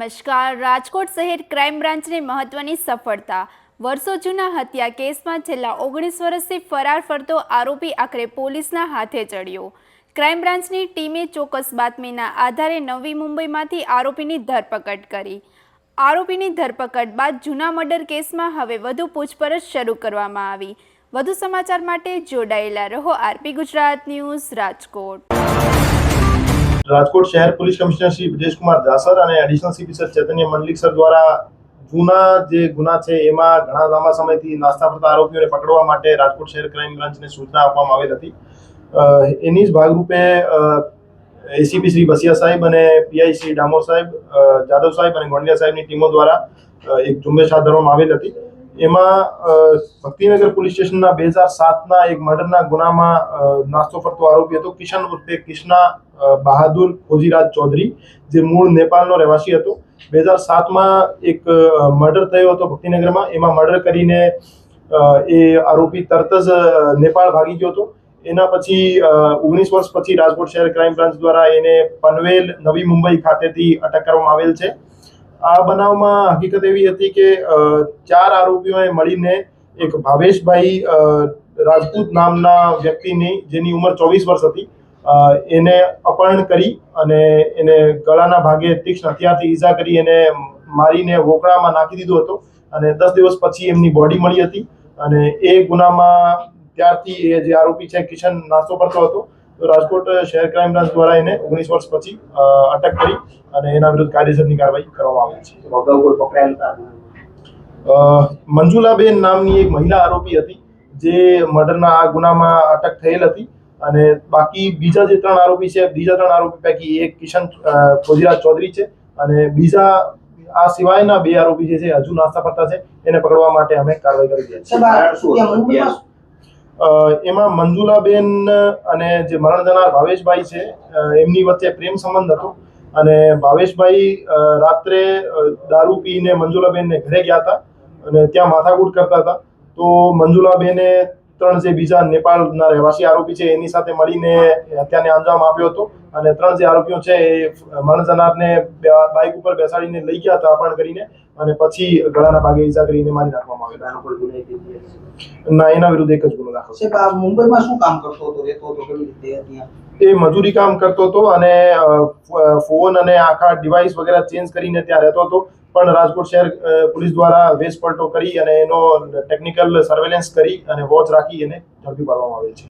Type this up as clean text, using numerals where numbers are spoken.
નમસ્કાર. રાજકોટ શહેર ક્રાઇમ બ્રાન્ચની મહત્વની સફળતા. વર્ષો જૂના હત્યા કેસમાં છેલ્લા 19 વર્ષથી ફરાર ફરતો આરોપી આખરે પોલીસના હાથે ચડ્યો. ક્રાઇમ બ્રાન્ચની ટીમે ચોક્કસ બાતમીના આધારે નવી મુંબઈમાંથી આરોપીની ધરપકડ કરી. આરોપીની ધરપકડ બાદ જૂના મર્ડર કેસમાં હવે વધુ પૂછપરછ શરૂ કરવામાં આવી. વધુ સમાચાર માટે જોડાયેલા રહો આરપી ગુજરાત ન્યૂઝ રાજકોટ. રાજકોટ શહેર પોલીસ કમિશનર શ્રી બ્રિજેશકુમાર જાસર અને એડિશનલ સીપી સર ચૈતન્ય મંડલિક સર દ્વારા જૂના જે ગુના છે એમાં ઘણા લાંબા સમયથી નાસ્તા ફરતા આરોપીઓને પકડવા માટે રાજકોટ શહેર ક્રાઇમ બ્રાન્ચને સૂચના આપવામાં આવેલ હતી. એની જ ભાગરૂપે એસીપી શ્રી બસિયા સાહેબ અને પીઆઈ શ્રી ડામોર સાહેબ, જાદવ સાહેબ અને ગોંડિયા સાહેબની ટીમો દ્વારા એક ઝુંબેશ હાથ ધરવામાં આવેલ હતી. એમાં ભક્તિનગર પોલીસ સ્ટેશનના 2007ના એક મર્ડરના ગુનામાં નાસ્તો ફરતો આરોપી હતો કિશન ઉર્ફે કૃષ્ણા બહાદુર ખોજીરાજ ચૌધરી, જે મૂળ નેપાળનો રહેવાસી હતો. 2007માં એક મર્ડર થયો હતો ભક્તિનગરમાં. એમાં મર્ડર કરીને એ આરોપી તરત જ નેપાળ ભાગી ગયો હતો. એના પછી 19 વર્ષ પછી રાજકોટ શહેર ક્રાઇમ બ્રાન્ચ દ્વારા એને પનવેલ નવી મુંબઈ ખાતેથી અટક કરવામાં આવેલ છે. આ બનાવમાં હકીકત એવી હતી કે 4 આરોપીઓએ મળીને એક ભાવેશભાઈ રાજપૂત નામના વ્યક્તિની, જેની ઉંમર 24 વર્ષ હતી, એને અપહરણ કરી અને એને ગળાના ભાગે તીક્ષ્ણ હથિયારથી ઈજા કરી એને મારીને વોકળામાં નાખી દીધો હતો. અને 10 દિવસ પછી એમની બોડી મળી હતી. અને એ ગુનામાં ત્યારથી એ જે આરોપી છે કિશન નાસ્તો કરતો હતો. તો રાજકોટ શહેર ક્રાઇમ બ્રાન્ચ દ્વારા એને 19 વર્ષ પછી અટક કરી અને એના વિરુદ્ધ કાયદેસરની કાર્યવાહી કરવામાં આવી છે. મંજુલાબેન નામની એક મહિલા આરોપી હતી જે મર્ડરના આ ગુનામાં અટક થયેલ હતી. અને બાકી બીજા જે 3 આરોપી છે, બીજા 3 આરોપી પૈકી એક કિશન ખોજીરાજ ચૌધરી છે અને બીજા આ સિવાયના 2 આરોપી જે છે હજુ નાસ્તા ફરતા છે. એને પકડવા માટે અમે કાર્યવાહી કરી છે. એમાં મંજુલાબેન અને જે મરણ જનાર ભાવેશભાઈ છે એમની વચ્ચે પ્રેમ સંબંધ હતો. અને ભાવેશભાઈ રાત્રે દારૂ પીને મંજુલાબેનને ઘરે ગયા હતા અને ત્યાં માથાકૂટ કરતા હતા. તો મંજુલાબેને 3 જે બીજા નેપાળના રહેવાસી આરોપી છે એની સાથે મળીને હત્યાને અંજામ આપ્યો હતો. અને 3 જે આરોપીઓ છે એ મરણ જનારને બાઇક ઉપર બેસાડીને લઈ ગયા હતા અપહરણ કરીને, અને પછી ગળાના ભાગે ઈજા કરીને મારી નાખવામાં આવ્યો. ના, એના વિરુદ્ધ એક જ ગુનો દાખલ છે. મુંબઈમાં શું કામ કરતો હતો, રહેતો હતો, કેવી રીતે ત્યાં? એ મજૂરી કામ કરતો હતો અને ફોન અને આખા ડિવાઇસ વગેરે ચેન્જ કરીને ત્યાં રહેતો હતો. પણ રાજકોટ શહેર પોલીસ દ્વારા વેશ પલટો કરી અને એનો ટેકનિકલ સર્વેલન્સ કરી અને વોચ રાખી એને ઝડપી પાડવામાં આવે છે.